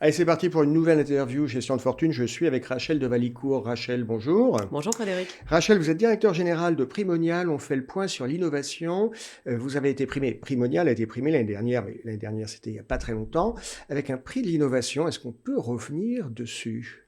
Allez, c'est parti pour une nouvelle interview Gestion de fortune. Je suis avec Rachel de Valicourt. Rachel, bonjour. Bonjour Frédéric. Rachel, vous êtes directeur général de Primonial. On fait le point sur l'innovation. Vous avez été primé. Primonial a été primé l'année dernière, mais l'année dernière, c'était il n'y a pas très longtemps, avec un prix de l'innovation. Est-ce qu'on peut revenir dessus?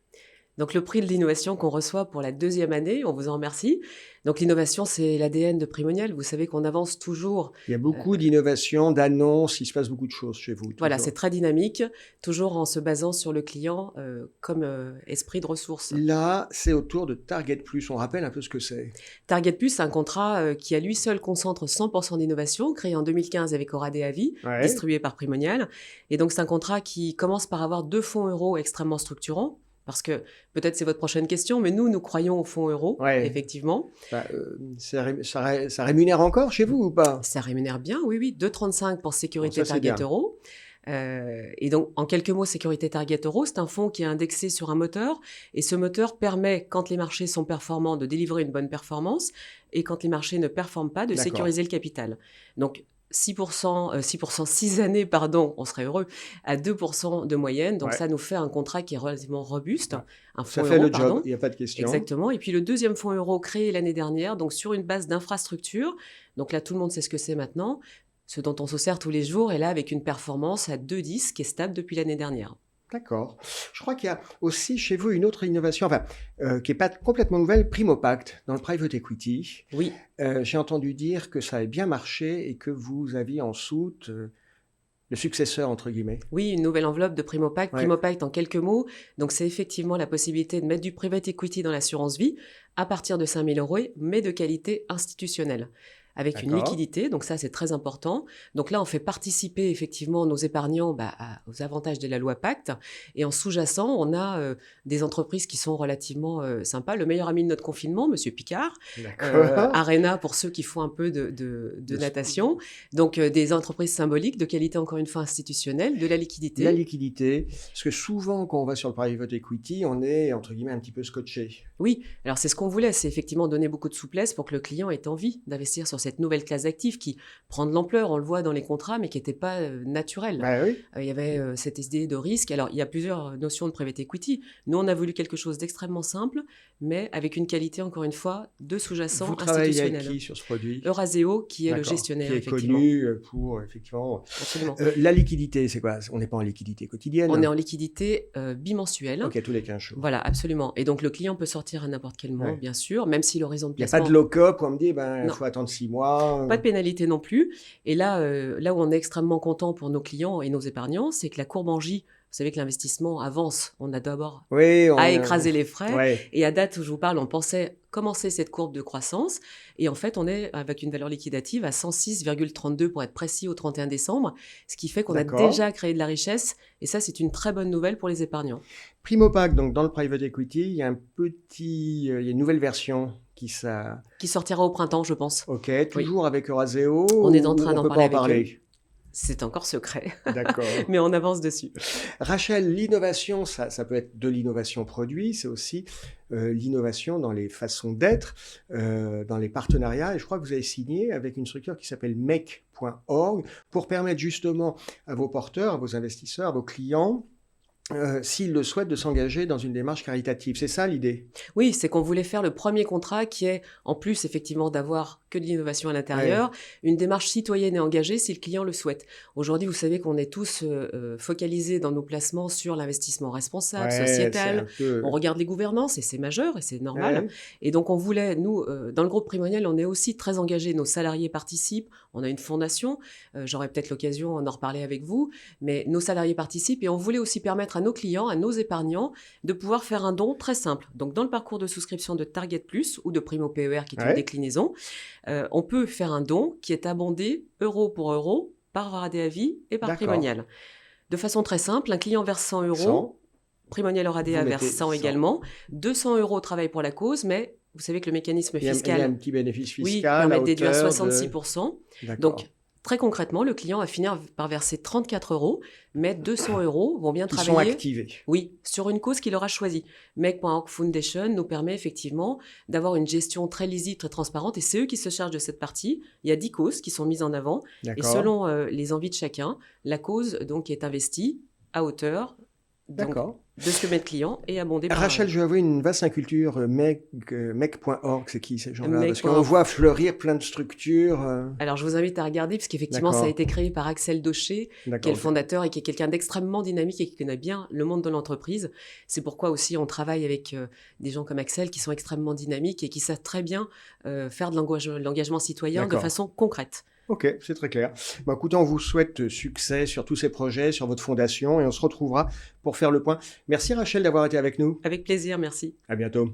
Donc le prix de l'innovation qu'on reçoit pour la deuxième année, on vous en remercie. Donc l'innovation, c'est l'ADN de Primonial. Vous savez qu'on avance toujours. Il y a beaucoup d'innovations, d'annonces. Il se passe beaucoup de choses chez vous. Voilà, Toujours. c'est très dynamique, toujours en se basant sur le client comme esprit de ressources. Là, c'est autour de Target Plus. On rappelle un peu ce que c'est. Target Plus, c'est un contrat qui à lui seul concentre 100% d'innovation, créé en 2015 avec Oradea Vie, Ouais. distribué par Primonial. Et donc c'est un contrat qui commence par avoir 2 fonds euros extrêmement structurants. Parce que peut-être c'est votre prochaine question, mais nous croyons au fonds euro, Ouais. effectivement. Ça rémunère encore chez vous ou pas? Ça rémunère bien, oui, 2,35 pour sécurité Bon, ça, c'est Target bien. Euro. Et donc, en quelques mots, sécurité Target Euro, c'est un fonds qui est indexé sur un moteur. Et ce moteur permet, quand les marchés sont performants, de délivrer une bonne performance. Et quand les marchés ne performent pas, de D'accord. sécuriser le capital. Donc, 6 années, on serait heureux, à 2% de moyenne. Donc, Ouais. ça nous fait un contrat qui est relativement robuste. Ouais. Un Ça fonds fait euro, le job, pardon. il n'y a pas de question. Exactement. Et puis le deuxième fonds euro créé l'année dernière, donc sur une base d'infrastructure. Donc là, tout le monde sait ce que c'est maintenant, ce dont on se sert tous les jours, et là avec une performance à 2,10 qui est stable depuis l'année dernière. D'accord. Je crois qu'il y a aussi chez vous une autre innovation, qui n'est pas complètement nouvelle, Primopact, dans le private equity. Oui. J'ai entendu dire que ça avait bien marché et que vous aviez en soute le successeur, entre guillemets. Oui, une nouvelle enveloppe de Primopact. Ouais. Primopact, en quelques mots, donc c'est effectivement la possibilité de mettre du private equity dans l'assurance vie à partir de 5 000 euros, mais de qualité institutionnelle, avec une D'accord. liquidité, donc ça c'est très important. Donc là on fait participer effectivement nos épargnants aux avantages de la loi Pacte, et en sous-jacent on a des entreprises qui sont relativement sympas. Le meilleur ami de notre confinement, Monsieur Picard, D'accord. Arena pour ceux qui font un peu de natation, donc des entreprises symboliques de qualité encore une fois institutionnelle, de la liquidité. La liquidité, parce que souvent quand on va sur le private equity, on est, entre guillemets, un petit peu scotché. Oui, alors c'est ce qu'on voulait, c'est effectivement donner beaucoup de souplesse pour que le client ait envie d'investir sur cette nouvelle classe d'actifs qui prend de l'ampleur, on le voit dans les contrats, mais qui n'était pas naturelle. Bah oui. Il y avait cette idée de risque. Alors, il y a plusieurs notions de private equity. Nous, on a voulu quelque chose d'extrêmement simple, mais avec une qualité, encore une fois, de sous-jacent Vous travaillez avec institutionnel. qui sur ce produit? Euraseo, qui est le D'accord. gestionnaire, Qui est effectivement. connu pour, effectivement... Absolument. La liquidité, c'est quoi? On n'est pas en liquidité quotidienne? On est en liquidité bimensuelle. Ok, tous les 15 jours. Voilà, absolument. Et donc, le client peut sortir à n'importe quel moment, Ouais. bien sûr, même si l'horizon de Il n'y a placement... pas de lock-up où on me dit, il Non. faut attendre 6 mois. Pas de pénalité non plus. Et là où on est extrêmement content pour nos clients et nos épargnants, c'est que la courbe en J, vous savez que l'investissement avance. On a d'abord Oui, à écraser les frais. Ouais. Et à date où je vous parle, on pensait commencer cette courbe de croissance. Et en fait, on est avec une valeur liquidative à 106,32 pour être précis au 31 décembre, ce qui fait qu'on a D'accord. déjà créé de la richesse. Et ça, c'est une très bonne nouvelle pour les épargnants. Primopact, donc dans le private equity, il y a il y a une nouvelle version qui sortira au printemps, je pense. Ok, toujours avec Euraseo. On est en train ou d'en peut pas parler en avec eux. parler. C'est encore secret. D'accord. Mais on avance dessus. Rachel, l'innovation, ça peut être de l'innovation produit, c'est aussi l'innovation dans les façons d'être, dans les partenariats. Et je crois que vous avez signé avec une structure qui s'appelle make.org pour permettre justement à vos porteurs, à vos investisseurs, à vos clients, s'ils le souhaitent, de s'engager dans une démarche caritative. C'est ça l'idée? Oui, c'est qu'on voulait faire le premier contrat qui est, en plus effectivement d'avoir que de l'innovation à l'intérieur, une démarche citoyenne et engagée si le client le souhaite. Aujourd'hui, vous savez qu'on est tous focalisés dans nos placements sur l'investissement responsable, sociétal. On regarde les gouvernances et c'est majeur et c'est normal. Et donc on voulait, nous, dans le groupe Primonial, on est aussi très engagés. Nos salariés participent. On a une fondation. J'aurai peut-être l'occasion d'en reparler avec vous. Mais nos salariés participent et on voulait aussi permettre à nos clients, à nos épargnants, de pouvoir faire un don très simple. Donc, dans le parcours de souscription de Target Plus ou de Primo PER, qui est une déclinaison, on peut faire un don qui est abondé euro pour euro par Oradea Vie et par Primonial. De façon très simple, un client verse 100 euros, Primonial Oradea verse 100 également. 200 euros travaillent pour la cause, mais vous savez que le mécanisme fiscal... Il y a un petit bénéfice fiscal. Oui, permet de déduire 66%. Donc, très concrètement, le client va finir par verser 34 euros, mais 200 euros vont bien travailler. Ils sont activés. Oui, sur une cause qu'il aura choisie. Make.org Foundation nous permet effectivement d'avoir une gestion très lisible, très transparente, et c'est eux qui se chargent de cette partie. Il y a 10 causes qui sont mises en avant, et selon les envies de chacun, la cause donc est investie à hauteur Donc, D'accord. de chemin de client et abondé par... Rachel, je vais avouer une vaste inculture. Mec.org, c'est qui ces gens-là? Parce qu'on Mec.org. voit fleurir plein de structures. Alors, je vous invite à regarder, puisqu'effectivement, ça a D'accord. été créé par Axel Daucher, qui est D'accord. le fondateur et qui est quelqu'un d'extrêmement dynamique et qui connaît bien le monde de l'entreprise. C'est pourquoi aussi on travaille avec des gens comme Axel qui sont extrêmement dynamiques et qui savent très bien faire de l'engagement citoyen de D'accord. façon concrète. Ok, c'est très clair. Bon, écoutez, on vous souhaite succès sur tous ces projets, sur votre fondation, et on se retrouvera pour faire le point. Merci Rachel d'avoir été avec nous. Avec plaisir, merci. À bientôt.